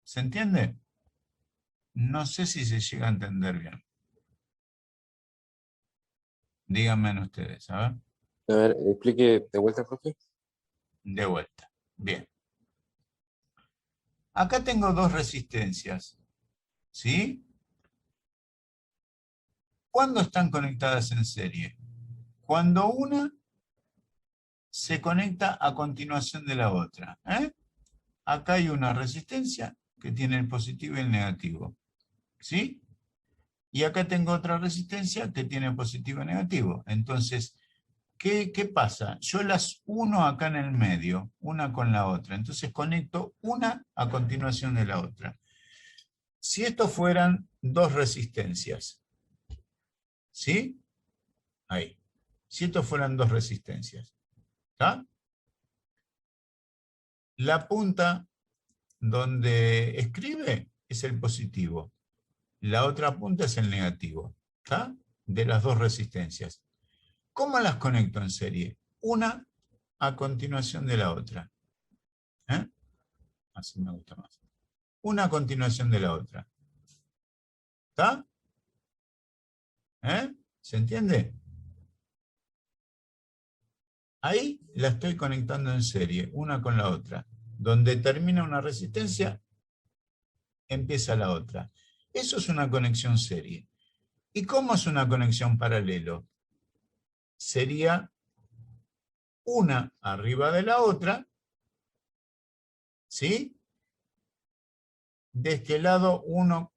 ¿Se entiende? No sé si se llega a entender bien. Díganme ustedes, a ver. A ver, explique de vuelta, profe. De vuelta. Bien. Acá tengo dos resistencias, ¿sí? ¿Cuándo están conectadas en serie? Cuando una se conecta a continuación de la otra. Acá hay una resistencia que tiene el positivo y el negativo, ¿sí? Y acá tengo otra resistencia que tiene positivo y negativo. Entonces, ¿qué pasa? Yo las uno acá en el medio, una con la otra. Entonces conecto una a continuación de la otra. Si estos fueran dos resistencias, ¿sí? Ahí. Si estos fueran dos resistencias, ¿está? La punta donde escribe es el positivo. La otra punta es el negativo, ¿está? De las dos resistencias. ¿Cómo las conecto en serie? Una a continuación de la otra. Así me gusta más. Una a continuación de la otra. ¿Está? ¿Se entiende? Ahí la estoy conectando en serie, una con la otra. Donde termina una resistencia, empieza la otra. Eso es una conexión serie. ¿Y cómo es una conexión paralelo? Sería una arriba de la otra, ¿sí? De este lado, uno,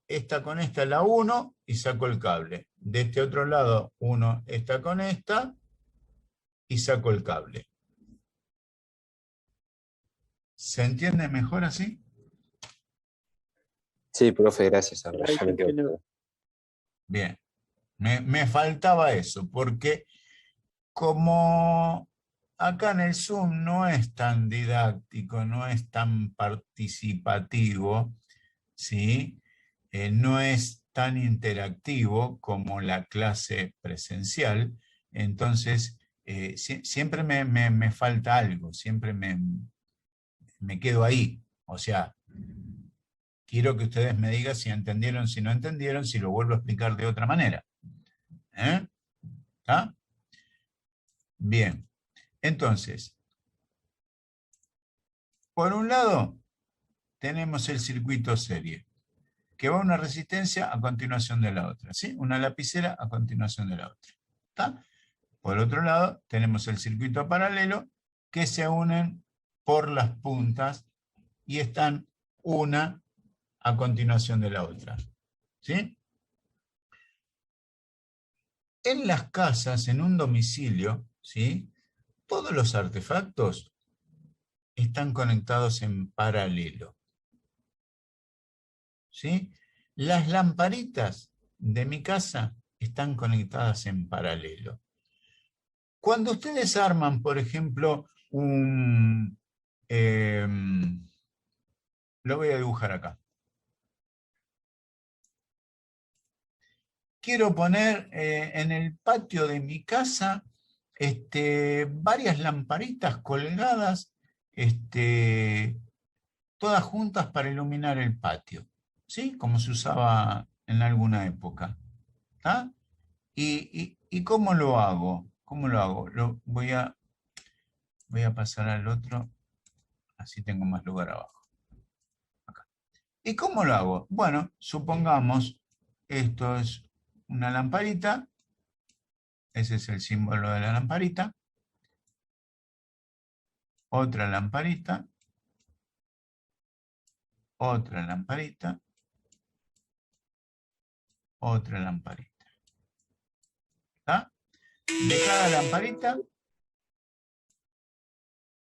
esta con esta, la 1, y saco el cable. De este otro lado, uno, esta con esta, y saco el cable. ¿Se entiende mejor así? Sí, profe, gracias. Ahora ya me quedo claro. Bien. Me faltaba eso, porque como acá en el Zoom no es tan didáctico, no es tan participativo, ¿sí? No es tan interactivo como la clase presencial, entonces siempre me falta algo, siempre me quedo ahí. O sea, quiero que ustedes me digan si entendieron, si no entendieron, si lo vuelvo a explicar de otra manera. ¿Está? Bien. Entonces, por un lado, tenemos el circuito serie, que va a una resistencia a continuación de la otra, ¿sí? Una lapicera a continuación de la otra. ¿Está? Por otro lado, tenemos el circuito paralelo, que se unen por las puntas y están una a continuación de la otra, ¿sí? En las casas, en un domicilio, ¿sí? Todos los artefactos están conectados en paralelo, ¿sí? Las lamparitas de mi casa están conectadas en paralelo. Cuando ustedes arman, por ejemplo, lo voy a dibujar acá. Quiero poner en el patio de mi casa varias lamparitas colgadas, todas juntas para iluminar el patio, ¿sí? Como se usaba en alguna época. ¿Está? ¿Y cómo lo hago? ¿Cómo lo hago? Voy a pasar al otro, así tengo más lugar abajo. Acá. ¿Y cómo lo hago? Bueno, supongamos, esto es una lamparita, ese es el símbolo de la lamparita, otra lamparita, otra lamparita, otra lamparita. ¿Está? De cada lamparita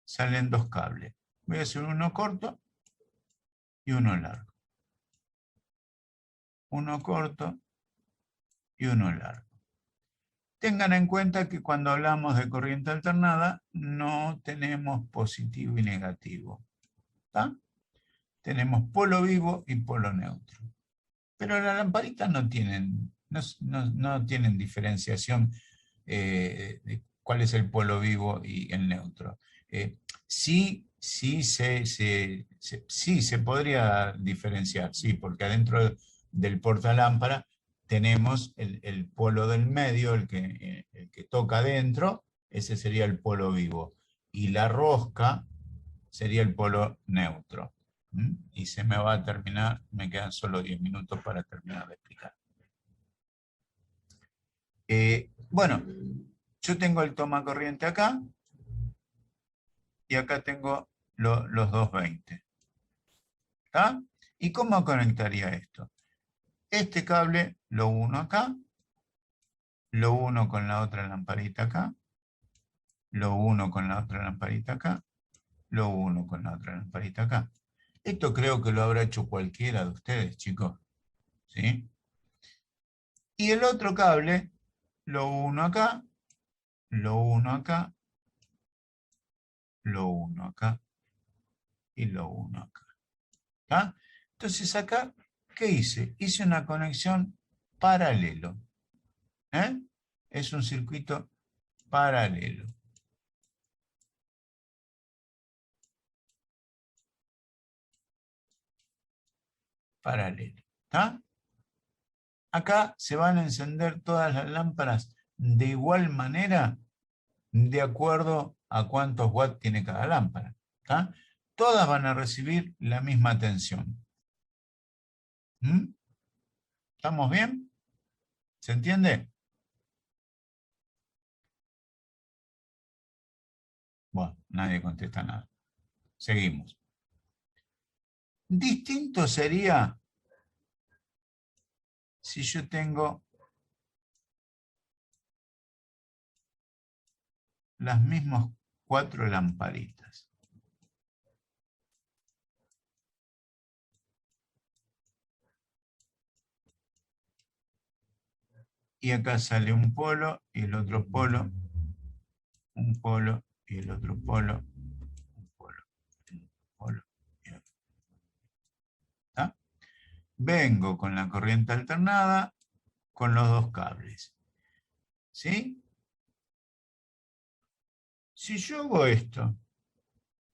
salen dos cables. Voy a hacer uno corto y uno largo. Uno corto y uno largo. Tengan en cuenta que cuando hablamos de corriente alternada no tenemos positivo y negativo. ¿Está? Tenemos polo vivo y polo neutro. Pero las lamparitas no tienen diferenciación de cuál es el polo vivo y el neutro. Sí sí se podría diferenciar, sí, porque adentro del portalámpara tenemos el polo del medio, el que toca adentro, ese sería el polo vivo. Y la rosca sería el polo neutro. Y se me va a terminar, me quedan solo 10 minutos para terminar de explicar. Bueno, yo tengo el toma corriente acá, y acá tengo los 220. ¿Está? ¿Y cómo conectaría esto? Este cable lo uno acá, lo uno con la otra lamparita acá, lo uno con la otra lamparita acá, lo uno con la otra lamparita acá. Esto creo que lo habrá hecho cualquiera de ustedes, chicos. ¿Sí? Y el otro cable, lo uno acá, lo uno acá, lo uno acá y lo uno acá. ¿Está? Entonces acá, ¿qué hice? Hice una conexión paralelo. Es un circuito paralelo. Paralelo. ¿Está? Acá se van a encender todas las lámparas de igual manera, de acuerdo a cuántos watts tiene cada lámpara. ¿Está? Todas van a recibir la misma tensión. ¿Estamos bien? ¿Se entiende? Bueno, nadie contesta nada. Seguimos. Distinto sería si yo tengo las mismas 4 lamparitas. Y acá sale un polo y el otro polo, un polo y el otro polo, un polo, un polo y otro. ¿Está? Vengo con la corriente alternada con los dos cables. ¿Sí? Si yo hago esto,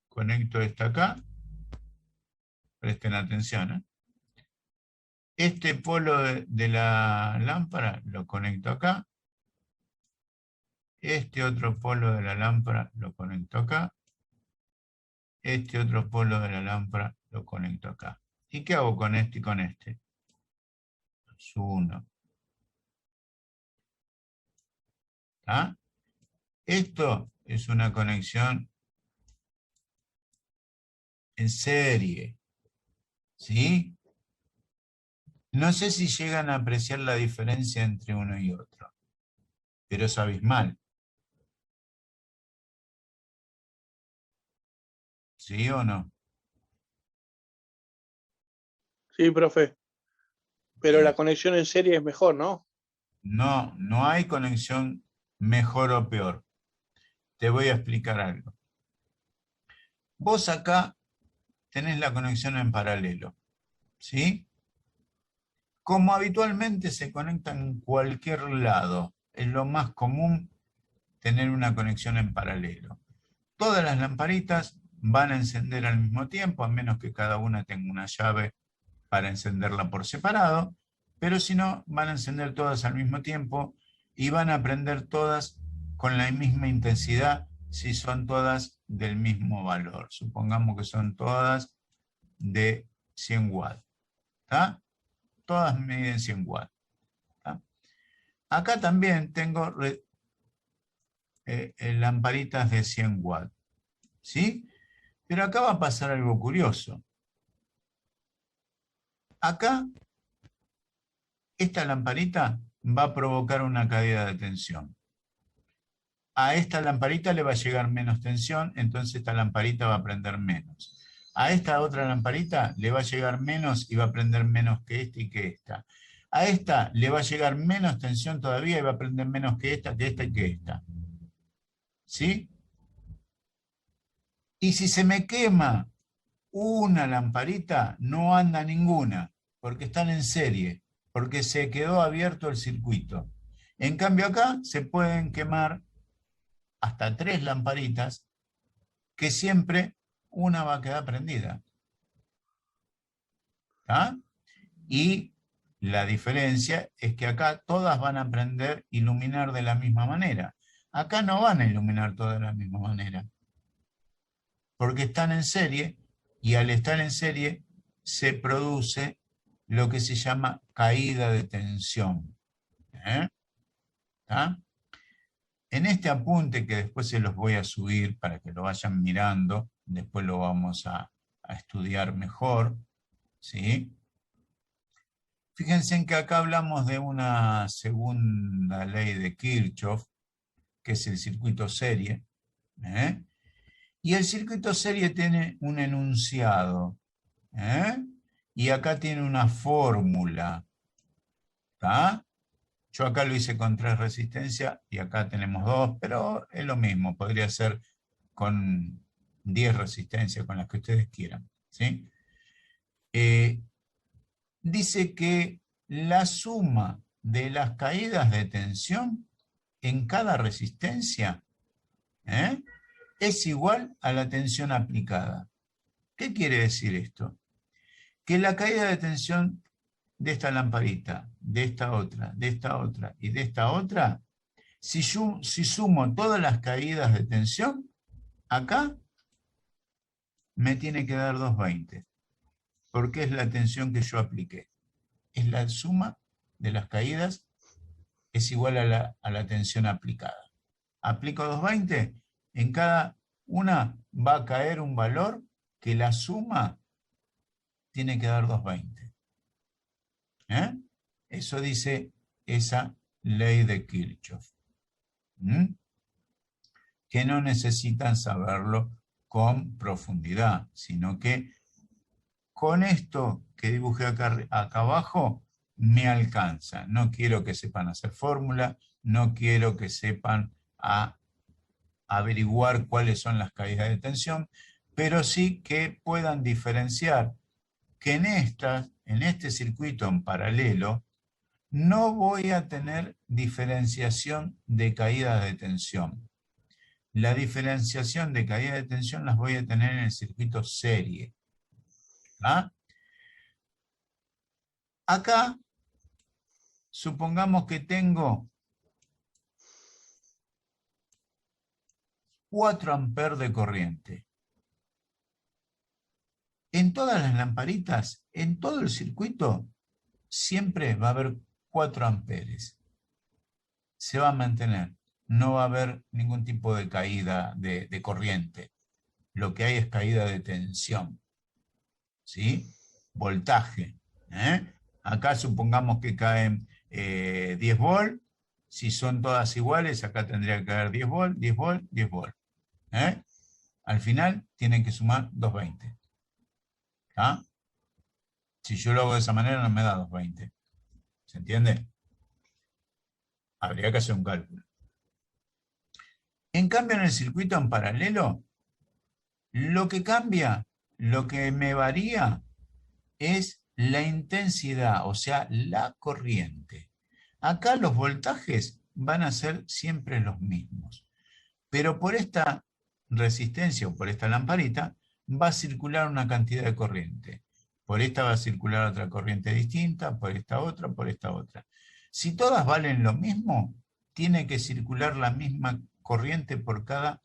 conecto esta acá, presten atención, ¿eh? Este polo de la lámpara lo conecto acá. Este otro polo de la lámpara lo conecto acá. Este otro polo de la lámpara lo conecto acá. ¿Y qué hago con este y con este? Es uno. ¿Ah? Esto es una conexión en serie. ¿Sí? No sé si llegan a apreciar la diferencia entre uno y otro, pero es abismal. ¿Sí o no? Sí, profe. Pero Bien. la conexión en serie es mejor, ¿no? No, no hay conexión mejor o peor. Te voy a explicar algo. Vos acá tenés la conexión en paralelo, ¿sí? Como habitualmente se conecta en cualquier lado, es lo más común tener una conexión en paralelo. Todas las lamparitas van a encender al mismo tiempo, a menos que cada una tenga una llave para encenderla por separado, pero si no, van a encender todas al mismo tiempo y van a prender todas con la misma intensidad si son todas del mismo valor. Supongamos que son todas de 100 watts. ¿Está? Todas miden 100 watts. ¿Está? Acá también tengo lamparitas de 100 watts. ¿Sí? Pero acá va a pasar algo curioso. Acá, esta lamparita va a provocar una caída de tensión. A esta lamparita le va a llegar menos tensión, entonces esta lamparita va a prender menos. A esta otra lamparita le va a llegar menos y va a prender menos que esta y que esta. A esta le va a llegar menos tensión todavía y va a prender menos que esta y que esta. ¿Sí? Y si se me quema una lamparita, no anda ninguna, porque están en serie, porque se quedó abierto el circuito. En cambio acá se pueden quemar hasta 3 lamparitas que siempre una va a quedar prendida. ¿Está? Y la diferencia es que acá todas van a aprender a iluminar de la misma manera. Acá no van a iluminar todas de la misma manera. Porque están en serie, y al estar en serie se produce lo que se llama caída de tensión. ¿Está? En este apunte, que después se los voy a subir para que lo vayan mirando, después lo vamos a estudiar mejor, ¿sí? Fíjense en que acá hablamos de una segunda ley de Kirchhoff, que es el circuito serie, ¿eh? Y el circuito serie tiene un enunciado, ¿eh? Y acá tiene una fórmula, ¿está? Yo acá lo hice con 3 resistencias y acá tenemos 2, pero es lo mismo, podría ser con 10 resistencias, con las que ustedes quieran, ¿sí? Dice que la suma de las caídas de tensión en cada resistencia es igual a la tensión aplicada. ¿Qué quiere decir esto? Que la caída de tensión de esta lamparita, de esta otra, de esta otra y de esta otra, si sumo todas las caídas de tensión, acá me tiene que dar 220, porque es la tensión que yo apliqué. Es la suma de las caídas, es igual a la tensión aplicada. Aplico 220, en cada una va a caer un valor que la suma tiene que dar 220. Eso dice esa ley de Kirchhoff. Que no necesitan saberlo con profundidad, sino que con esto que dibujé acá abajo me alcanza. No quiero que sepan hacer fórmula, no quiero que sepan averiguar cuáles son las caídas de tensión, pero sí que puedan diferenciar que en este circuito en paralelo no voy a tener diferenciación de caídas de tensión. La diferenciación de caída de tensión las voy a tener en el circuito serie. ¿Ah? Acá, supongamos que tengo 4 amperes de corriente. En todas las lamparitas, en todo el circuito, siempre va a haber 4 amperes. Se va a mantener. No va a haber ningún tipo de caída de corriente. Lo que hay es caída de tensión. ¿Sí? Voltaje. Acá supongamos que caen 10 volts. Si son todas iguales, acá tendría que caer 10 volts, 10 volts, 10 volts. Al final tienen que sumar 220. ¿Ah? Si yo lo hago de esa manera no me da 220. ¿Se entiende? Habría que hacer un cálculo. En cambio, en el circuito en paralelo, lo que cambia, lo que me varía, es la intensidad, o sea, la corriente. Acá los voltajes van a ser siempre los mismos. Pero por esta resistencia o por esta lamparita va a circular una cantidad de corriente. Por esta va a circular otra corriente distinta, por esta otra, por esta otra. Si todas valen lo mismo, tiene que circular la misma corriente por cada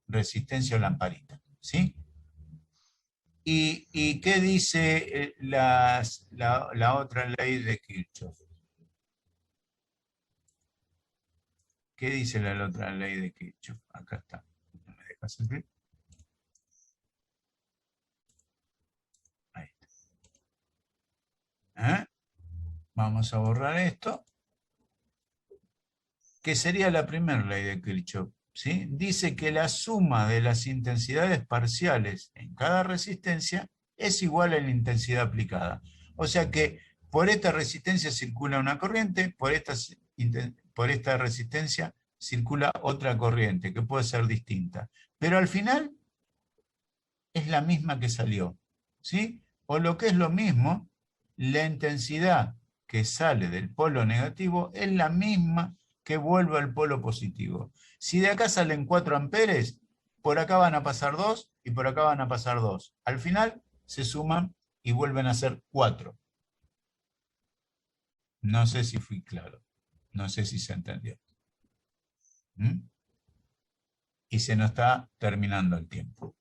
resistencia o lamparita. ¿Sí? ¿Y qué dice la otra ley de Kirchhoff? ¿Qué dice la otra ley de Kirchhoff? Acá está. ¿No me dejas el? Ahí está. Vamos a borrar esto. Que sería la primera ley de Kirchhoff. ¿Sí? Dice que la suma de las intensidades parciales en cada resistencia es igual a la intensidad aplicada. O sea que por esta resistencia circula una corriente, por esta resistencia circula otra corriente, que puede ser distinta. Pero al final es la misma que salió. ¿Sí? O lo que es lo mismo, la intensidad que sale del polo negativo es la misma que vuelve al polo positivo. Si de acá salen 4 amperes, por acá van a pasar 2 y por acá van a pasar 2. Al final se suman y vuelven a ser 4. No sé si fui claro. No sé si se entendió. ¿Mm? Y se nos está terminando el tiempo.